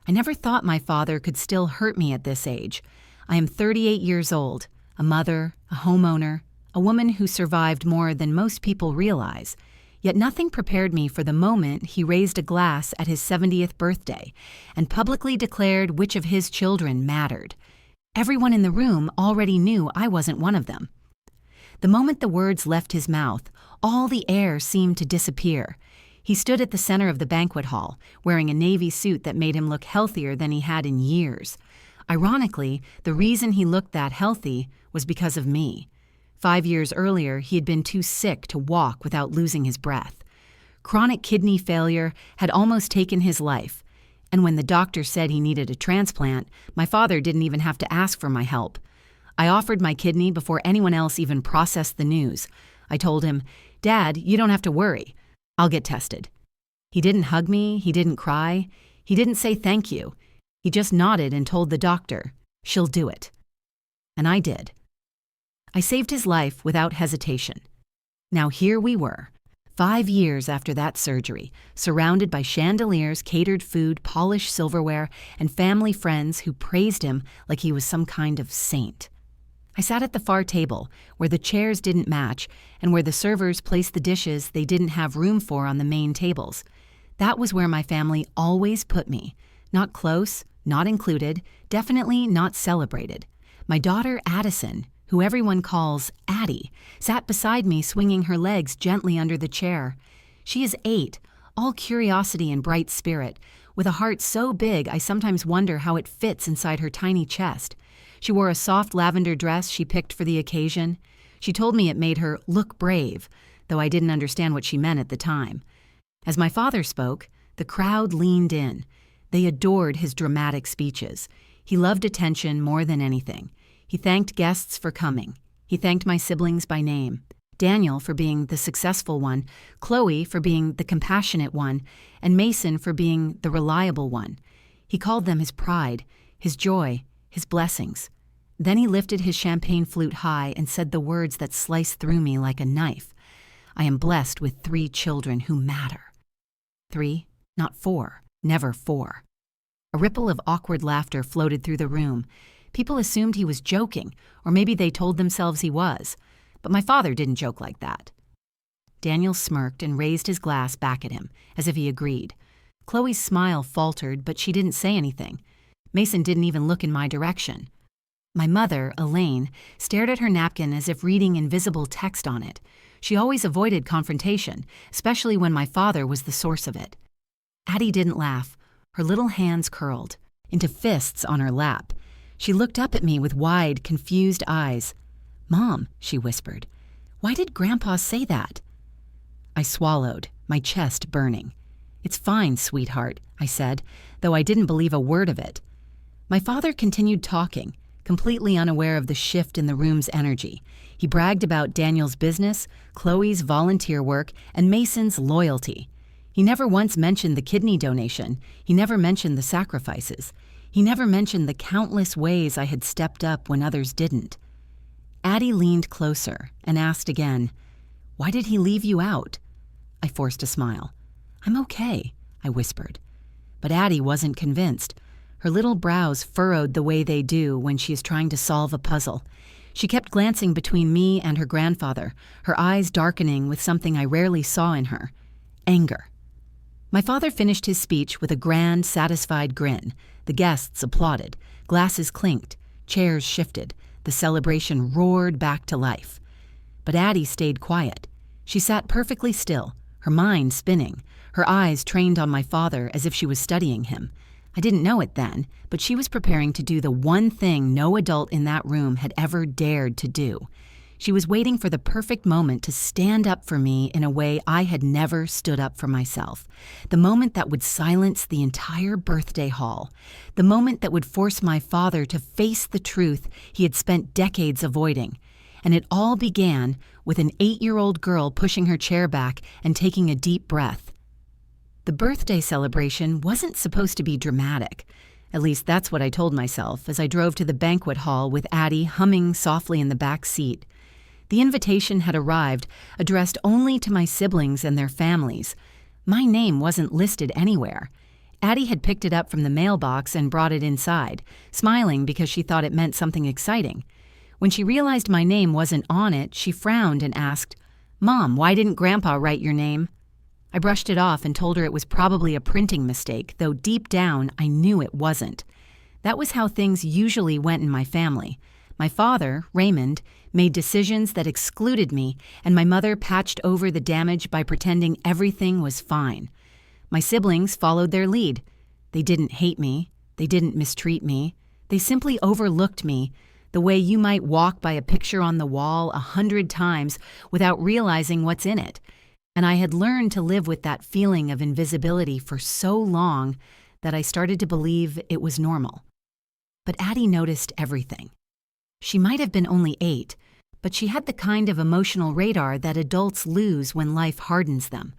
I never thought my father could still hurt me at this age. I am 38 years old, a mother, a homeowner, a woman who survived more than most people realize. Yet nothing prepared me for the moment he raised a glass at his 70th birthday and publicly declared which of his children mattered. Everyone in the room already knew I wasn't one of them. The moment the words left his mouth, all the air seemed to disappear. He stood at the center of the banquet hall, wearing a navy suit that made him look healthier than he had in years. Ironically, the reason he looked that healthy was because of me. 5 years earlier, he had been too sick to walk without losing his breath. Chronic kidney failure had almost taken his life, and when the doctor said he needed a transplant, my father didn't even have to ask for my help. I offered my kidney before anyone else even processed the news. I told him, "Dad, you don't have to worry. I'll get tested." He didn't hug me, he didn't cry, he didn't say thank you. He just nodded and told the doctor, "She'll do it." And I did. I saved his life without hesitation. Now here we were, 5 years after that surgery, surrounded by chandeliers, catered food, polished silverware, and family friends who praised him like he was some kind of saint. I sat at the far table, where the chairs didn't match and where the servers placed the dishes they didn't have room for on the main tables. That was where my family always put me. Not close, not included, definitely not celebrated. My daughter Addison, who everyone calls Addie, sat beside me swinging her legs gently under the chair. She is 8, all curiosity and bright spirit, with a heart so big I sometimes wonder how it fits inside her tiny chest. She wore a soft lavender dress she picked for the occasion. She told me it made her look brave, though I didn't understand what she meant at the time. As my father spoke, the crowd leaned in. They adored his dramatic speeches. He loved attention more than anything. He thanked guests for coming. He thanked my siblings by name. Daniel for being the successful one, Chloe for being the compassionate one, and Mason for being the reliable one. He called them his pride, his joy, his blessings. Then he lifted his champagne flute high and said the words that sliced through me like a knife. I am blessed with 3 children who matter. 3, not 4, never 4. A ripple of awkward laughter floated through the room. People assumed he was joking, or maybe they told themselves he was. But my father didn't joke like that. Daniel smirked and raised his glass back at him, as if he agreed. Chloe's smile faltered, but she didn't say anything. Mason didn't even look in my direction. My mother, Elaine, stared at her napkin as if reading invisible text on it. She always avoided confrontation, especially when my father was the source of it. Addie didn't laugh. Her little hands curled into fists on her lap. She looked up at me with wide, confused eyes. "Mom," she whispered, "why did Grandpa say that?" I swallowed, my chest burning. "It's fine, sweetheart," I said, though I didn't believe a word of it. My father continued talking, completely unaware of the shift in the room's energy. He bragged about Daniel's business, Chloe's volunteer work, and Mason's loyalty. He never once mentioned the kidney donation. He never mentioned the sacrifices. He never mentioned the countless ways I had stepped up when others didn't. Addie leaned closer and asked again, "Why did he leave you out?" I forced a smile. "I'm okay," I whispered. But Addie wasn't convinced. Her little brows furrowed the way they do when she is trying to solve a puzzle. She kept glancing between me and her grandfather, her eyes darkening with something I rarely saw in her: anger. My father finished his speech with a grand, satisfied grin. The guests applauded. Glasses clinked. Chairs shifted. The celebration roared back to life. But Addie stayed quiet. She sat perfectly still, her mind spinning, her eyes trained on my father as if she was studying him. I didn't know it then, but she was preparing to do the one thing no adult in that room had ever dared to do. She was waiting for the perfect moment to stand up for me in a way I had never stood up for myself. The moment that would silence the entire birthday hall. The moment that would force my father to face the truth he had spent decades avoiding. And it all began with an 8-year-old girl pushing her chair back and taking a deep breath. The birthday celebration wasn't supposed to be dramatic. At least that's what I told myself as I drove to the banquet hall with Addie humming softly in the back seat. The invitation had arrived, addressed only to my siblings and their families. My name wasn't listed anywhere. Addie had picked it up from the mailbox and brought it inside, smiling because she thought it meant something exciting. When she realized my name wasn't on it, she frowned and asked, "Mom, why didn't Grandpa write your name?" I brushed it off and told her it was probably a printing mistake, though deep down I knew it wasn't. That was how things usually went in my family. My father, Raymond, made decisions that excluded me, and my mother patched over the damage by pretending everything was fine. My siblings followed their lead. They didn't hate me. They didn't mistreat me. They simply overlooked me, the way you might walk by a picture on the wall 100 times without realizing what's in it. And I had learned to live with that feeling of invisibility for so long that I started to believe it was normal. But Addie noticed everything. She might have been only 8, but she had the kind of emotional radar that adults lose when life hardens them.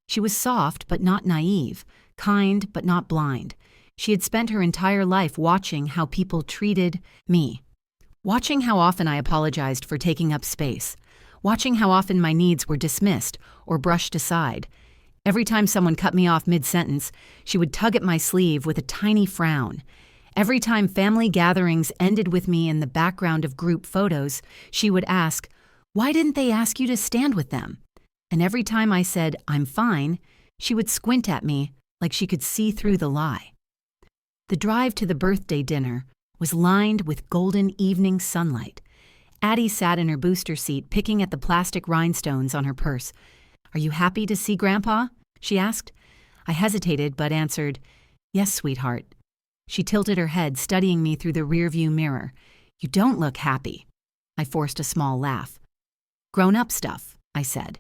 She was soft but not naive, kind but not blind. She had spent her entire life watching how people treated me, watching how often I apologized for taking up space, watching how often my needs were dismissed or brushed aside. Every time someone cut me off mid-sentence, she would tug at my sleeve with a tiny frown. Every time family gatherings ended with me in the background of group photos, she would ask, "Why didn't they ask you to stand with them?" And every time I said, "I'm fine," she would squint at me like she could see through the lie. The drive to the birthday dinner was lined with golden evening sunlight. Addie sat in her booster seat picking at the plastic rhinestones on her purse. "Are you happy to see Grandpa?" she asked. I hesitated but answered, "Yes, sweetheart." She tilted her head, studying me through the rearview mirror. "You don't look happy." I forced a small laugh. "Grown-up stuff," I said.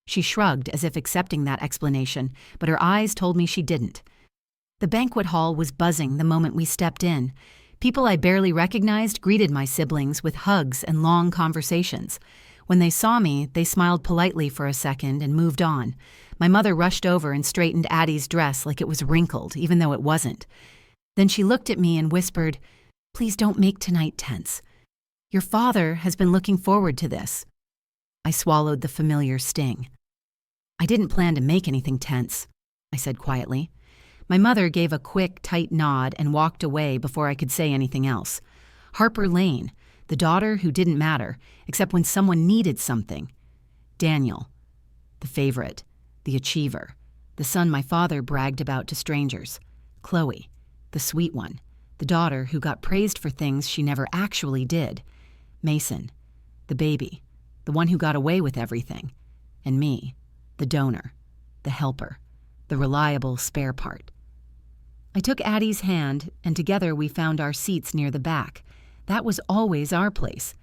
She shrugged as if accepting that explanation, but her eyes told me she didn't. The banquet hall was buzzing the moment we stepped in. People I barely recognized greeted my siblings with hugs and long conversations. When they saw me, they smiled politely for a second and moved on. My mother rushed over and straightened Addie's dress like it was wrinkled, even though it wasn't. Then she looked at me and whispered, "Please don't make tonight tense. Your father has been looking forward to this." I swallowed the familiar sting. "I didn't plan to make anything tense," I said quietly. My mother gave a quick, tight nod and walked away before I could say anything else. Harper Lane, the daughter who didn't matter, except when someone needed something. Daniel, the favorite, the achiever, the son my father bragged about to strangers. Chloe, the sweet one, the daughter who got praised for things she never actually did. Mason, the baby, the one who got away with everything. And me, the donor, the helper, the reliable spare part. I took Addie's hand, and together we found our seats near the back. That was always our place.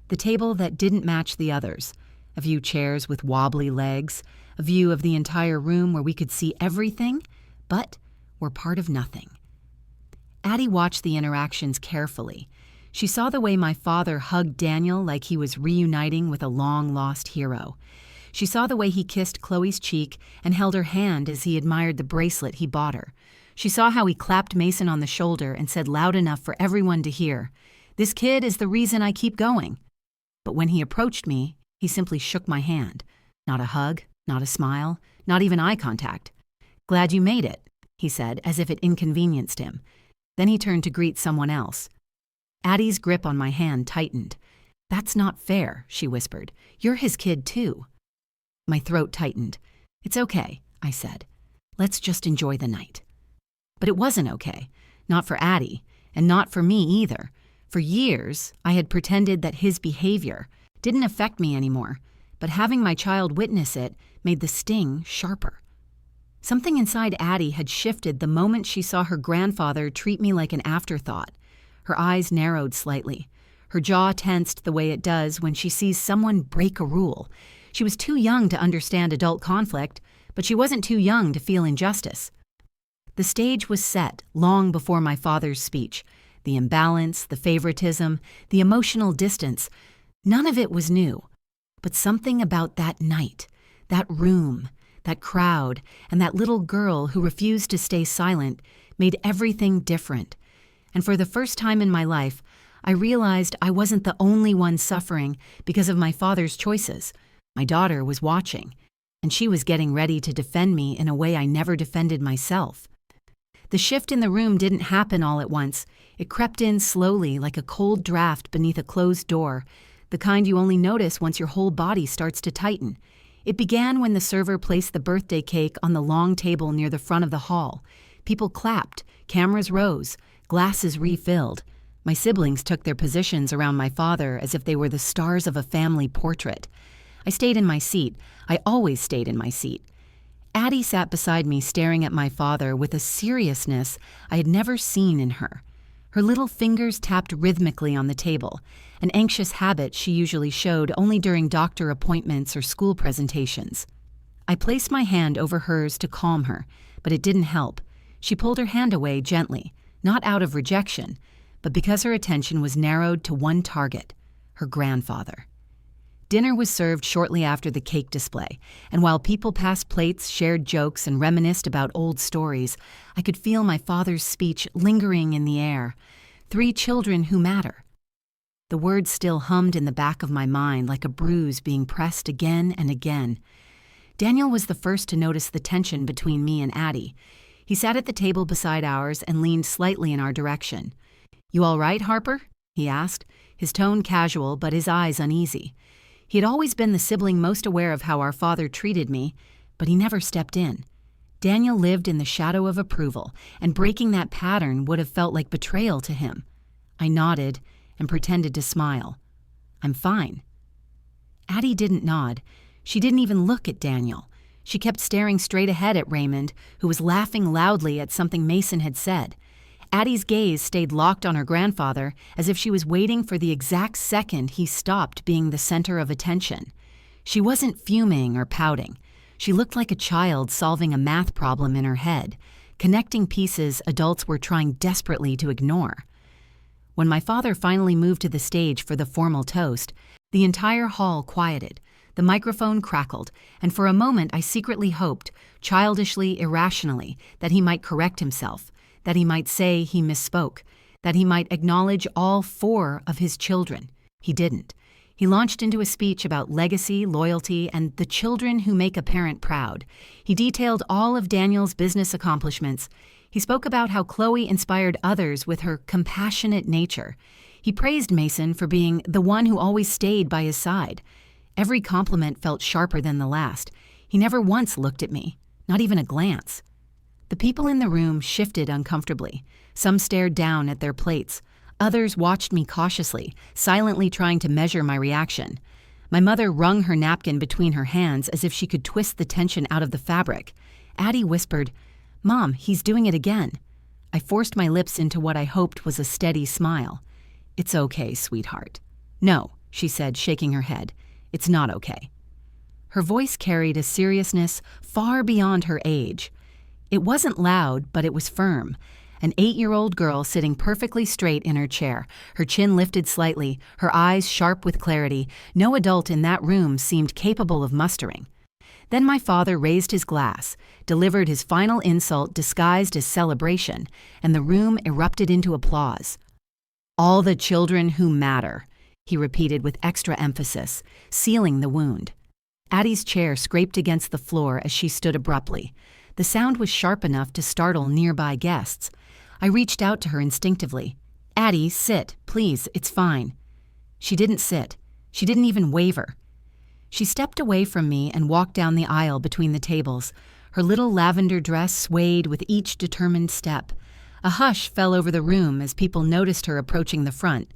The table that didn't match the others. A few chairs with wobbly legs, a view of the entire room where we could see everything, but were part of nothing. Addie watched the interactions carefully. She saw the way my father hugged Daniel like he was reuniting with a long-lost hero. She saw the way he kissed Chloe's cheek and held her hand as he admired the bracelet he bought her. She saw how he clapped Mason on the shoulder and said loud enough for everyone to hear, "This kid is the reason I keep going." But when he approached me, he simply shook my hand. Not a hug, not a smile, not even eye contact. "Glad you made it," he said, as if it inconvenienced him. Then he turned to greet someone else. Addie's grip on my hand tightened. "That's not fair," she whispered. "You're his kid, too." My throat tightened. "It's okay," I said. "Let's just enjoy the night." But it wasn't okay. Not for Addie, and not for me either. For years, I had pretended that his behavior didn't affect me anymore, but having my child witness it made the sting sharper. Something inside Addie had shifted the moment she saw her grandfather treat me like an afterthought. Her eyes narrowed slightly. Her jaw tensed the way it does when she sees someone break a rule. She was too young to understand adult conflict, but she wasn't too young to feel injustice. The stage was set long before my father's speech. The imbalance, the favoritism, the emotional distance, none of it was new. But something about that night, that room, that crowd, and that little girl who refused to stay silent made everything different. And for the first time in my life, I realized I wasn't the only one suffering because of my father's choices. My daughter was watching, and she was getting ready to defend me in a way I never defended myself. The shift in the room didn't happen all at once. It crept in slowly like a cold draft beneath a closed door, the kind you only notice once your whole body starts to tighten. It began when the server placed the birthday cake on the long table near the front of the hall. People clapped, cameras rose, glasses refilled. My siblings took their positions around my father as if they were the stars of a family portrait. I stayed in my seat. I always stayed in my seat. Addie sat beside me staring at my father with a seriousness I had never seen in her. Her little fingers tapped rhythmically on the table, an anxious habit she usually showed only during doctor appointments or school presentations. I placed my hand over hers to calm her, but it didn't help. She pulled her hand away gently, not out of rejection, but because her attention was narrowed to one target, her grandfather. Dinner was served shortly after the cake display, and while people passed plates, shared jokes, and reminisced about old stories, I could feel my father's speech lingering in the air. 3 children who matter. The words still hummed in the back of my mind like a bruise being pressed again and again. Daniel was the first to notice the tension between me and Addie. He sat at the table beside ours and leaned slightly in our direction. "You all right, Harper?" he asked, his tone casual but his eyes uneasy. He had always been the sibling most aware of how our father treated me, but he never stepped in. Daniel lived in the shadow of approval, and breaking that pattern would have felt like betrayal to him. I nodded and pretended to smile. "I'm fine." Addie didn't nod. She didn't even look at Daniel. She kept staring straight ahead at Raymond, who was laughing loudly at something Mason had said. Addie's gaze stayed locked on her grandfather, as if she was waiting for the exact second he stopped being the center of attention. She wasn't fuming or pouting. She looked like a child solving a math problem in her head, connecting pieces adults were trying desperately to ignore. When my father finally moved to the stage for the formal toast, the entire hall quieted. The microphone crackled, and for a moment I secretly hoped, childishly, irrationally, that he might correct himself, that he might say he misspoke, that he might acknowledge all 4 of his children. He didn't. He launched into a speech about legacy, loyalty, and the children who make a parent proud. He detailed all of Daniel's business accomplishments. He spoke about how Chloe inspired others with her compassionate nature. He praised Mason for being the one who always stayed by his side. Every compliment felt sharper than the last. He never once looked at me, not even a glance. The people in the room shifted uncomfortably. Some stared down at their plates. Others watched me cautiously, silently trying to measure my reaction. My mother wrung her napkin between her hands as if she could twist the tension out of the fabric. Addie whispered, "Mom, he's doing it again." I forced my lips into what I hoped was a steady smile. "It's okay, sweetheart." "No," she said, shaking her head. "It's not okay." Her voice carried a seriousness far beyond her age. It wasn't loud, but it was firm. An 8-year-old girl sitting perfectly straight in her chair, her chin lifted slightly, her eyes sharp with clarity. No adult in that room seemed capable of mustering. Then my father raised his glass, delivered his final insult disguised as celebration, and the room erupted into applause. "All the children who matter," he repeated with extra emphasis, sealing the wound. Addie's chair scraped against the floor as she stood abruptly. The sound was sharp enough to startle nearby guests. I reached out to her instinctively. "Addie, sit, please, it's fine." She didn't sit. She didn't even waver. She stepped away from me and walked down the aisle between the tables. Her little lavender dress swayed with each determined step. A hush fell over the room as people noticed her approaching the front.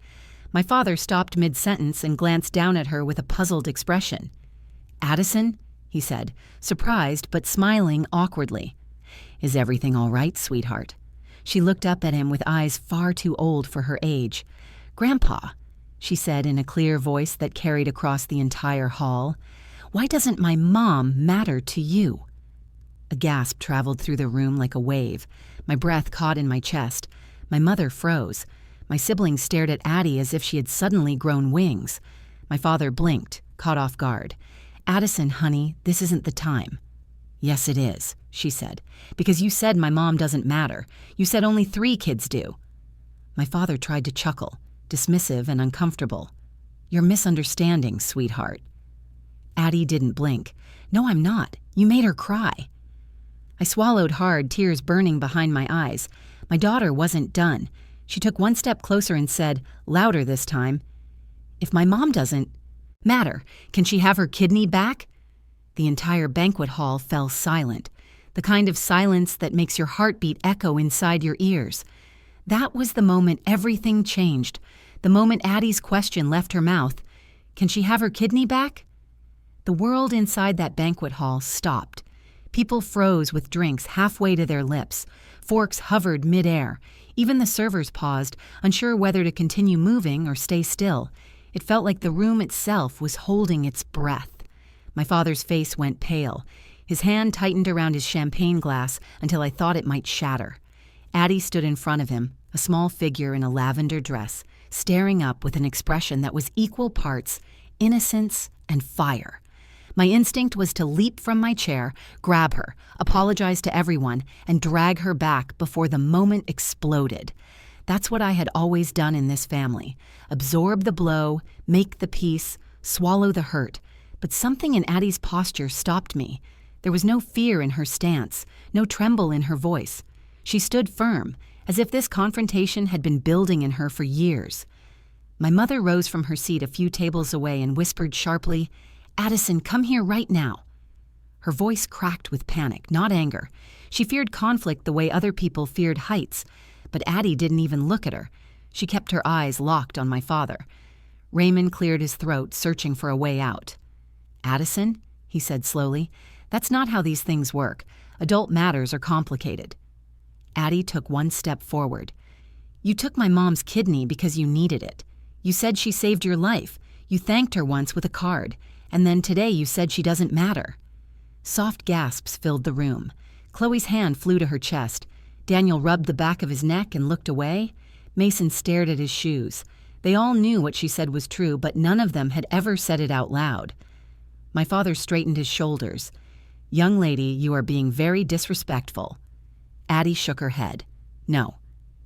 My father stopped mid-sentence and glanced down at her with a puzzled expression. "Addison?" he said, surprised but smiling awkwardly. "Is everything all right, sweetheart?" She looked up at him with eyes far too old for her age. "Grandpa," she said in a clear voice that carried across the entire hall, "why doesn't my mom matter to you?" A gasp traveled through the room like a wave. My breath caught in my chest. My mother froze. My siblings stared at Addie as if she had suddenly grown wings. My father blinked, caught off guard. "Addison, honey, this isn't the time." "Yes, it is," she said, "because you said my mom doesn't matter. You said only 3 kids do." My father tried to chuckle, dismissive and uncomfortable. "You're misunderstanding, sweetheart." Addie didn't blink. "No, I'm not. You made her cry." I swallowed hard, tears burning behind my eyes. My daughter wasn't done. She took one step closer and said, louder this time, "If my mom doesn't matter, can she have her kidney back?" The entire banquet hall fell silent, the kind of silence that makes your heartbeat echo inside your ears. That was the moment everything changed, the moment Addie's question left her mouth. Can she have her kidney back? The world inside that banquet hall stopped. People froze with drinks halfway to their lips. Forks hovered midair. Even the servers paused, unsure whether to continue moving or stay still. It felt like the room itself was holding its breath. My father's face went pale. His hand tightened around his champagne glass until I thought it might shatter. Addie stood in front of him, a small figure in a lavender dress, staring up with an expression that was equal parts innocence and fire. My instinct was to leap from my chair, grab her, apologize to everyone, and drag her back before the moment exploded. That's what I had always done in this family. Absorb the blow, make the peace, swallow the hurt. But something in Addie's posture stopped me. There was no fear in her stance, no tremble in her voice. She stood firm, as if this confrontation had been building in her for years. My mother rose from her seat a few tables away and whispered sharply, "Addison, come here right now." Her voice cracked with panic, not anger. She feared conflict the way other people feared heights, but Addie didn't even look at her. She kept her eyes locked on my father. Raymond cleared his throat, searching for a way out. "Addison," he said slowly, "that's not how these things work. Adult matters are complicated." Addie took one step forward. "You took my mom's kidney because you needed it. You said she saved your life. You thanked her once with a card. And then today you said she doesn't matter." Soft gasps filled the room. Chloe's hand flew to her chest. Daniel rubbed the back of his neck and looked away. Mason stared at his shoes. They all knew what she said was true, but none of them had ever said it out loud. My father straightened his shoulders. "Young lady, you are being very disrespectful." Addie shook her head. "No,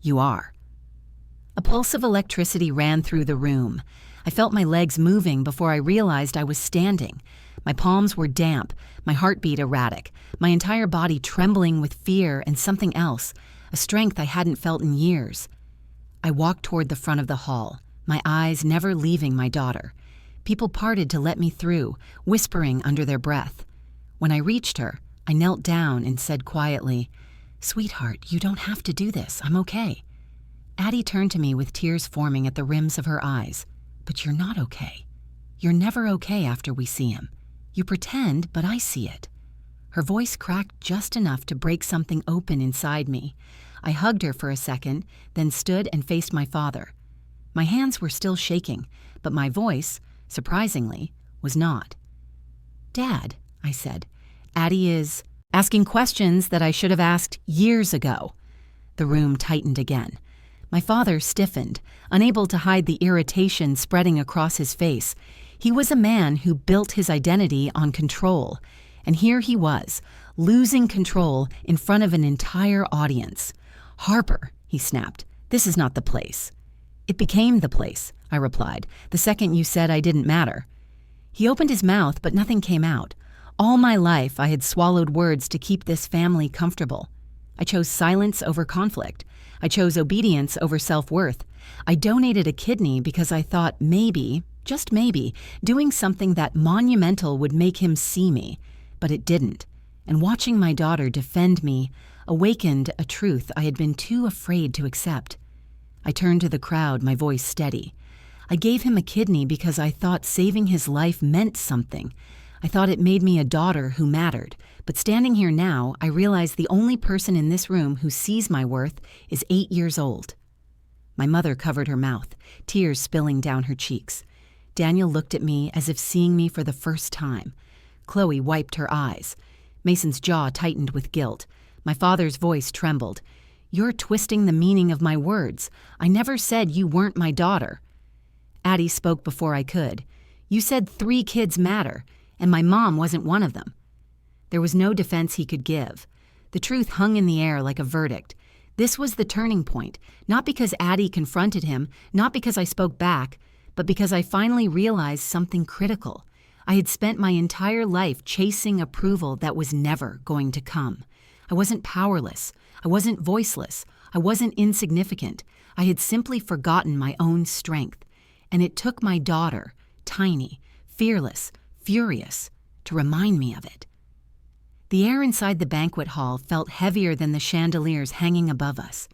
you are." A pulse of electricity ran through the room. I felt my legs moving before I realized I was standing. My palms were damp, my heartbeat erratic, my entire body trembling with fear and something else, a strength I hadn't felt in years. I walked toward the front of the hall, my eyes never leaving my daughter. People parted to let me through, whispering under their breath. When I reached her, I knelt down and said quietly, "Sweetheart, you don't have to do this. I'm okay." Addie turned to me with tears forming at the rims of her eyes. "But you're not okay. You're never okay after we see him. You pretend, but I see it." Her voice cracked just enough to break something open inside me. I hugged her for a second, then stood and faced my father. My hands were still shaking, but my voice, surprisingly, was not. "Dad," I said, "Addie is asking questions that I should have asked years ago." The room tightened again. My father stiffened, unable to hide the irritation spreading across his face. He was a man who built his identity on control, and here he was, losing control in front of an entire audience. "Harper," he snapped, "this is not the place." "It became the place," I replied, "the second you said I didn't matter." He opened his mouth, but nothing came out. All my life I had swallowed words to keep this family comfortable. I chose silence over conflict. I chose obedience over self-worth. I donated a kidney because I thought maybe, just maybe, doing something that monumental would make him see me. But it didn't. And watching my daughter defend me awakened a truth I had been too afraid to accept. I turned to the crowd, my voice steady. I gave him a kidney because I thought saving his life meant something. I thought it made me a daughter who mattered. But standing here now, I realize the only person in this room who sees my worth is 8 years old. My mother covered her mouth, tears spilling down her cheeks. Daniel looked at me as if seeing me for the first time. Chloe wiped her eyes. Mason's jaw tightened with guilt. My father's voice trembled. "You're twisting the meaning of my words. I never said you weren't my daughter." Addie spoke before I could. "You said 3 kids matter, and my mom wasn't one of them." There was no defense he could give. The truth hung in the air like a verdict. This was the turning point, not because Addie confronted him, not because I spoke back, but because I finally realized something critical. I had spent my entire life chasing approval that was never going to come. I wasn't powerless. I wasn't voiceless. I wasn't insignificant. I had simply forgotten my own strength. And it took my daughter, tiny, fearless, furious, to remind me of it. The air inside the banquet hall felt heavier than the chandeliers hanging above us.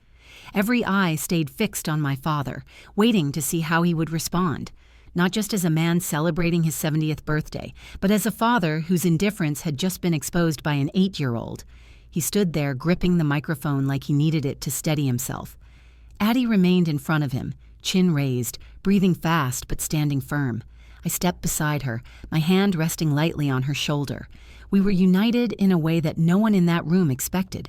Every eye stayed fixed on my father, waiting to see how he would respond, not just as a man celebrating his 70th birthday, but as a father whose indifference had just been exposed by an 8-year-old. He stood there gripping the microphone like he needed it to steady himself. Addie remained in front of him, chin raised, breathing fast but standing firm. I stepped beside her, my hand resting lightly on her shoulder. We were united in a way that no one in that room expected.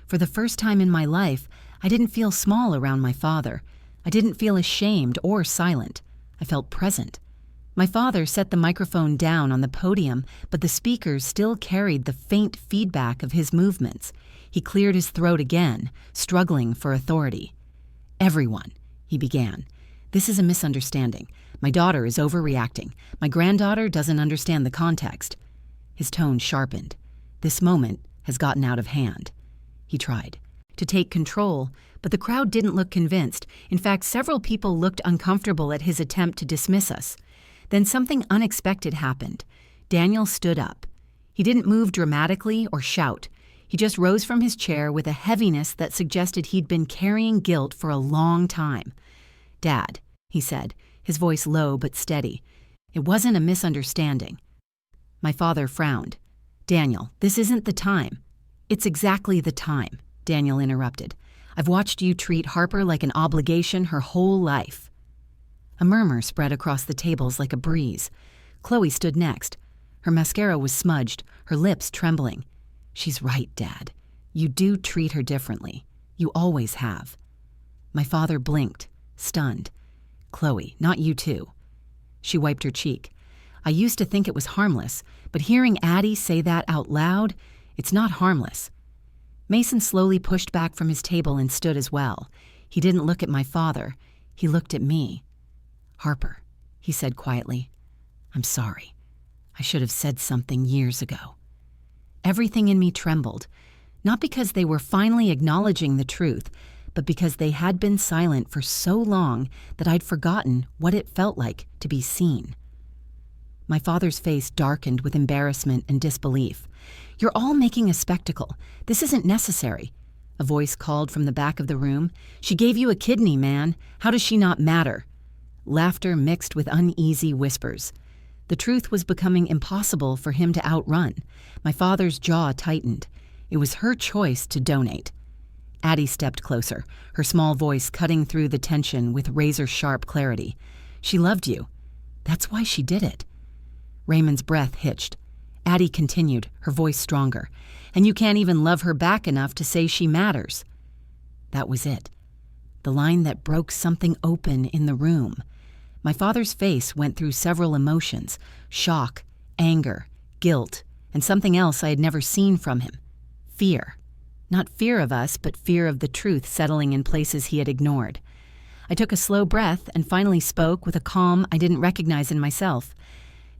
For the first time in my life, I didn't feel small around my father. I didn't feel ashamed or silent. I felt present. My father set the microphone down on the podium, but the speakers still carried the faint feedback of his movements. He cleared his throat again, struggling for authority. "Everyone," he began. "This is a misunderstanding. My daughter is overreacting. My granddaughter doesn't understand the context." His tone sharpened. "This moment has gotten out of hand." He tried to take control, but the crowd didn't look convinced. In fact, several people looked uncomfortable at his attempt to dismiss us. Then something unexpected happened. Daniel stood up. He didn't move dramatically or shout. He just rose from his chair with a heaviness that suggested he'd been carrying guilt for a long time. "Dad," he said, his voice low but steady. "It wasn't a misunderstanding." My father frowned. "Daniel, this isn't the time." "It's exactly the time," Daniel interrupted. "I've watched you treat Harper like an obligation her whole life." A murmur spread across the tables like a breeze. Chloe stood next. Her mascara was smudged, her lips trembling. "She's right, Dad. You do treat her differently. You always have." My father blinked, stunned. "Chloe, not you too." She wiped her cheek. "I used to think it was harmless, but hearing Addie say that out loud, it's not harmless." Mason slowly pushed back from his table and stood as well. He didn't look at my father. He looked at me. "Harper," he said quietly, "I'm sorry. I should have said something years ago." Everything in me trembled, not because they were finally acknowledging the truth, but because they had been silent for so long that I'd forgotten what it felt like to be seen. My father's face darkened with embarrassment and disbelief. "You're all making a spectacle. This isn't necessary." A voice called from the back of the room. "She gave you a kidney, man. How does she not matter?" Laughter mixed with uneasy whispers. The truth was becoming impossible for him to outrun. My father's jaw tightened. It was her choice to donate. Addie stepped closer, her small voice cutting through the tension with razor-sharp clarity. "She loved you. That's why she did it." Raymond's breath hitched. Addie continued, her voice stronger. "And you can't even love her back enough to say she matters." That was it. The line that broke something open in the room. My father's face went through several emotions: shock, anger, guilt, and something else I had never seen from him. Fear. Not fear of us, but fear of the truth settling in places he had ignored. I took a slow breath and finally spoke with a calm I didn't recognize in myself.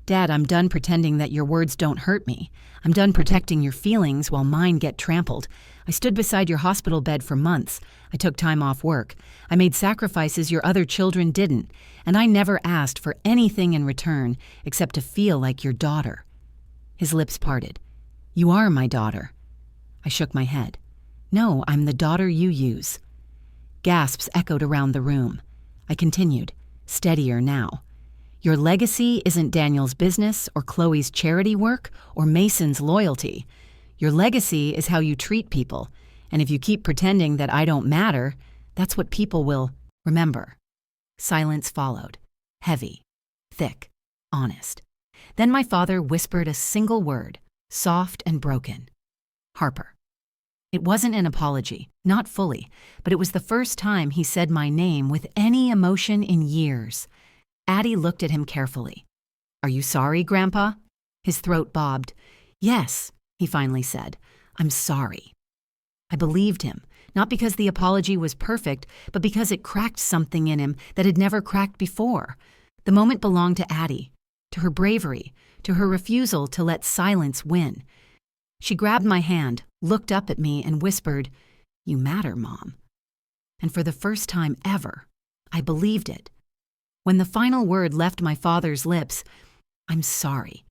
"Dad, I'm done pretending that your words don't hurt me. I'm done protecting your feelings while mine get trampled. I stood beside your hospital bed for months. I took time off work. I made sacrifices your other children didn't, and I never asked for anything in return except to feel like your daughter." His lips parted. "You are my daughter." I shook my head. "No, I'm the daughter you use." Gasps echoed around the room. I continued, steadier now. "Your legacy isn't Daniel's business or Chloe's charity work or Mason's loyalty. Your legacy is how you treat people, and if you keep pretending that I don't matter, that's what people will remember." Silence followed, heavy, thick, honest. Then my father whispered a single word, soft and broken. "Harper." It wasn't an apology, not fully, but it was the first time he said my name with any emotion in years. Addie looked at him carefully. "Are you sorry, Grandpa?" His throat bobbed. "Yes," he finally said. "I'm sorry." I believed him, not because the apology was perfect, but because it cracked something in him that had never cracked before. The moment belonged to Addie, to her bravery, to her refusal to let silence win. She grabbed my hand, looked up at me and whispered, "You matter, Mom." And for the first time ever, I believed it. When the final word left my father's lips, "I'm sorry,"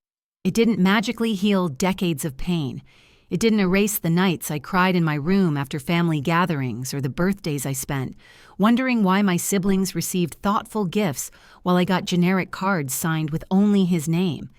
it didn't magically heal decades of pain. It didn't erase the nights I cried in my room after family gatherings or the birthdays I spent, wondering why my siblings received thoughtful gifts while I got generic cards signed with only his name.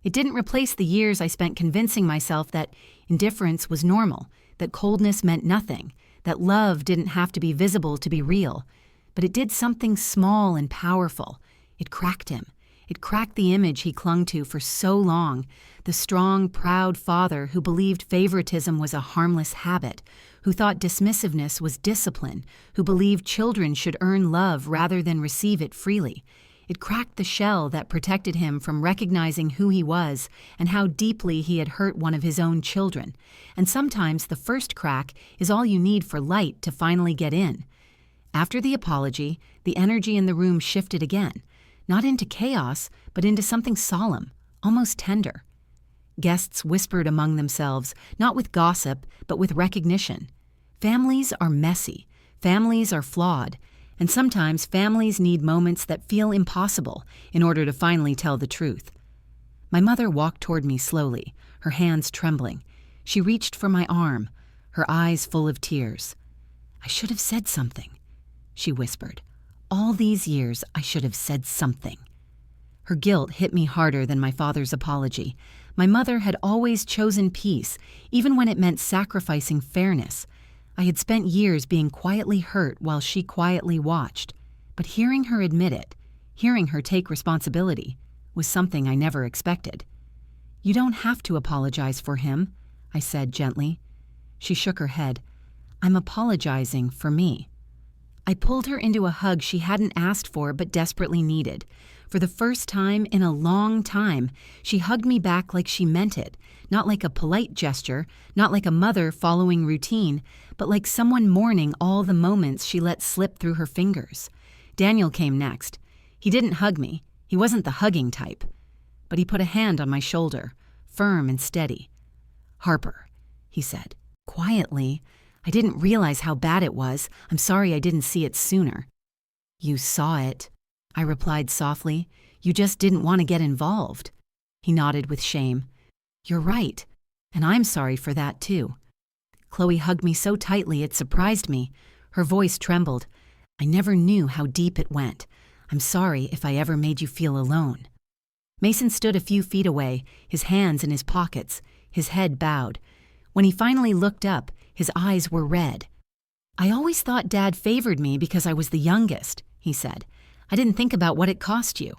It didn't replace the years I spent convincing myself that indifference was normal, that coldness meant nothing, that love didn't have to be visible to be real. But it did something small and powerful. It cracked him. It cracked the image he clung to for so long, the strong, proud father who believed favoritism was a harmless habit, who thought dismissiveness was discipline, who believed children should earn love rather than receive it freely. It cracked the shell that protected him from recognizing who he was and how deeply he had hurt one of his own children. And sometimes the first crack is all you need for light to finally get in. After the apology, the energy in the room shifted again. Not into chaos, but into something solemn, almost tender. Guests whispered among themselves, not with gossip, but with recognition. Families are messy. Families are flawed. And sometimes families need moments that feel impossible in order to finally tell the truth. My mother walked toward me slowly, her hands trembling. She reached for my arm, her eyes full of tears. "I should have said something," she whispered. "All these years, I should have said something." Her guilt hit me harder than my father's apology. My mother had always chosen peace, even when it meant sacrificing fairness. I had spent years being quietly hurt while she quietly watched. But hearing her admit it, hearing her take responsibility, was something I never expected. "You don't have to apologize for him," I said gently. She shook her head. "I'm apologizing for me." I pulled her into a hug she hadn't asked for but desperately needed. For the first time in a long time, she hugged me back like she meant it, not like a polite gesture, not like a mother following routine, but like someone mourning all the moments she let slip through her fingers. Daniel came next. He didn't hug me. He wasn't the hugging type. But he put a hand on my shoulder, firm and steady. "Harper," he said, quietly. "I didn't realize how bad it was. I'm sorry I didn't see it sooner." "You saw it," I replied softly. "You just didn't want to get involved." He nodded with shame. "You're right, and I'm sorry for that too." Chloe hugged me so tightly it surprised me. Her voice trembled. "I never knew how deep it went. I'm sorry if I ever made you feel alone." Mason stood a few feet away, his hands in his pockets, his head bowed. When he finally looked up, his eyes were red. "I always thought Dad favored me because I was the youngest," he said. "I didn't think about what it cost you."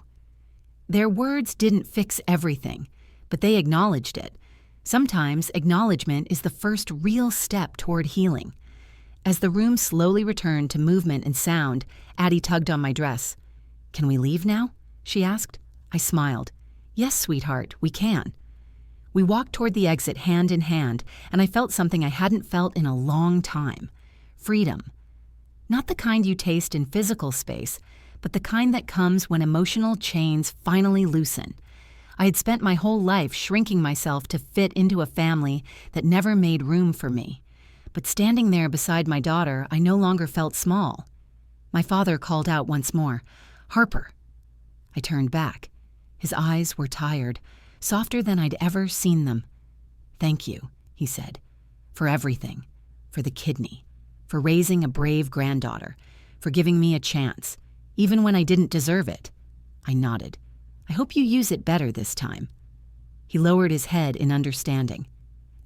Their words didn't fix everything, but they acknowledged it. Sometimes acknowledgement is the first real step toward healing. As the room slowly returned to movement and sound, Addie tugged on my dress. "Can we leave now?" she asked. I smiled. "Yes, sweetheart, we can." We walked toward the exit hand in hand, and I felt something I hadn't felt in a long time. Freedom. Not the kind you taste in physical space, but the kind that comes when emotional chains finally loosen. I had spent my whole life shrinking myself to fit into a family that never made room for me. But standing there beside my daughter, I no longer felt small. My father called out once more, "Harper." I turned back. His eyes were tired, softer than I'd ever seen them. "Thank you," he said, "for everything, for the kidney, for raising a brave granddaughter, for giving me a chance, even when I didn't deserve it." I nodded. "I hope you use it better this time." He lowered his head in understanding.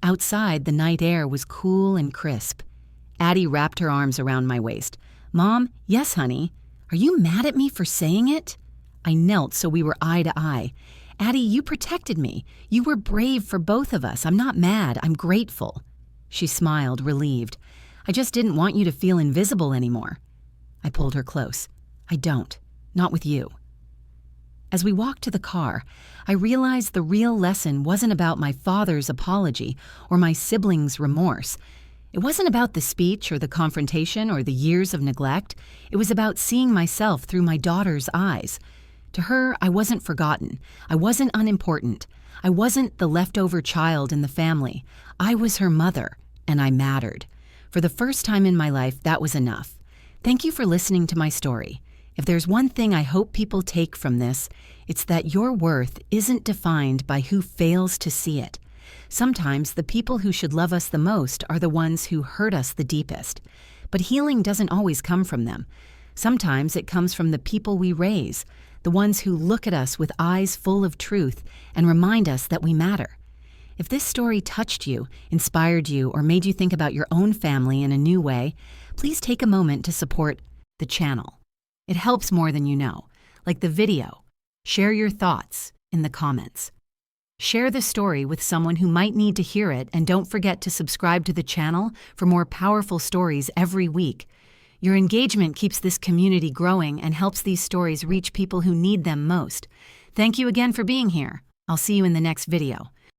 Outside, the night air was cool and crisp. Addie wrapped her arms around my waist. "Mom, yes, honey. Are you mad at me for saying it?" I knelt so we were eye to eye. "Addie, you protected me. You were brave for both of us. I'm not mad. I'm grateful." She smiled, relieved. "I just didn't want you to feel invisible anymore." I pulled her close. "I don't. Not with you." As we walked to the car, I realized the real lesson wasn't about my father's apology or my siblings' remorse. It wasn't about the speech or the confrontation or the years of neglect. It was about seeing myself through my daughter's eyes. To her, I wasn't forgotten. I wasn't unimportant. I wasn't the leftover child in the family. I was her mother, and I mattered. For the first time in my life, that was enough. Thank you for listening to my story. If there's one thing I hope people take from this, it's that your worth isn't defined by who fails to see it. Sometimes the people who should love us the most are the ones who hurt us the deepest. But healing doesn't always come from them. Sometimes it comes from the people we raise, the ones who look at us with eyes full of truth and remind us that we matter. If this story touched you, inspired you, or made you think about your own family in a new way, please take a moment to support the channel. It helps more than you know. Like the video, share your thoughts in the comments. Share the story with someone who might need to hear it, and don't forget to subscribe to the channel for more powerful stories every week. Your engagement keeps this community growing and helps these stories reach people who need them most. Thank you again for being here. I'll see you in the next video.